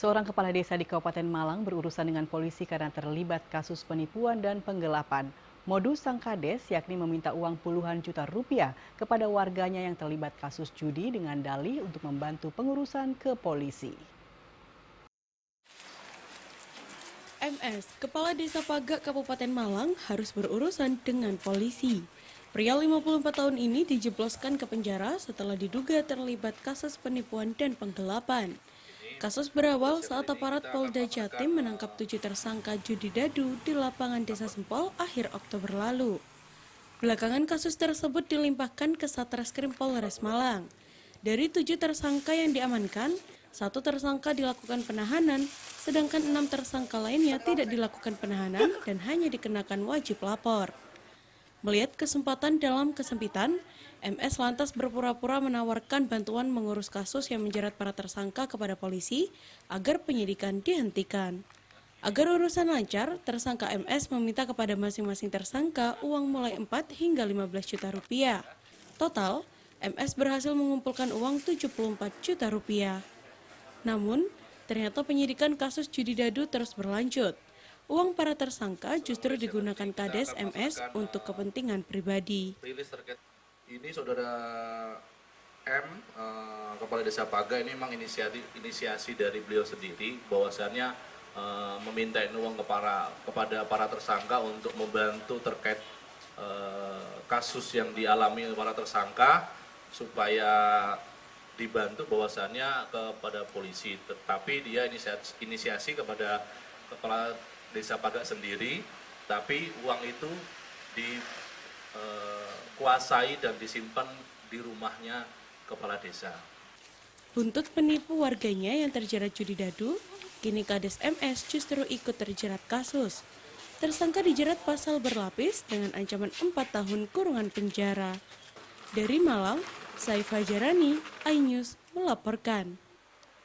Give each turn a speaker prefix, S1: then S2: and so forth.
S1: Seorang kepala desa di Kabupaten Malang berurusan dengan polisi karena terlibat kasus penipuan dan penggelapan. Modus sang kades yakni meminta uang puluhan juta rupiah kepada warganya yang terlibat kasus judi dengan dalih untuk membantu pengurusan ke polisi.
S2: MS, Kepala Desa Pagak Kabupaten Malang harus berurusan dengan polisi. Pria 54 tahun ini dijebloskan ke penjara setelah diduga terlibat kasus penipuan dan penggelapan. Kasus berawal saat aparat Polda Jatim menangkap 7 tersangka judi dadu di lapangan Desa Sempol akhir Oktober lalu. Belakangan kasus tersebut dilimpahkan ke Satreskrim Polres Malang. Dari 7 tersangka yang diamankan, 1 tersangka dilakukan penahanan, sedangkan 6 tersangka lainnya tidak dilakukan penahanan dan hanya dikenakan wajib lapor. Melihat kesempatan dalam kesempitan, MS lantas berpura-pura menawarkan bantuan mengurus kasus yang menjerat para tersangka kepada polisi agar penyidikan dihentikan. Agar urusan lancar, tersangka MS meminta kepada masing-masing tersangka uang mulai 4 hingga 15 juta rupiah. Total, MS berhasil mengumpulkan uang 74 juta rupiah. Namun, ternyata penyidikan kasus judi dadu terus berlanjut. Uang para tersangka justru digunakan Kades MS untuk kepentingan pribadi.
S3: Ini saudara M, Kepala Desa Paga, ini memang inisiasi dari beliau sendiri, bahwasannya meminta uang kepada para tersangka untuk membantu terkait kasus yang dialami para tersangka supaya dibantu bahwasannya kepada polisi. Tetapi dia inisiasi kepada Kepala Desa Pagak sendiri, tapi uang itu dikuasai dan disimpan di rumahnya kepala desa.
S2: Buntut penipu warganya yang terjerat judi dadu, kini Kades MS justru ikut terjerat kasus. Tersangka dijerat pasal berlapis dengan ancaman 4 tahun kurungan penjara. Dari Malang, Saif Hajarani, iNews melaporkan.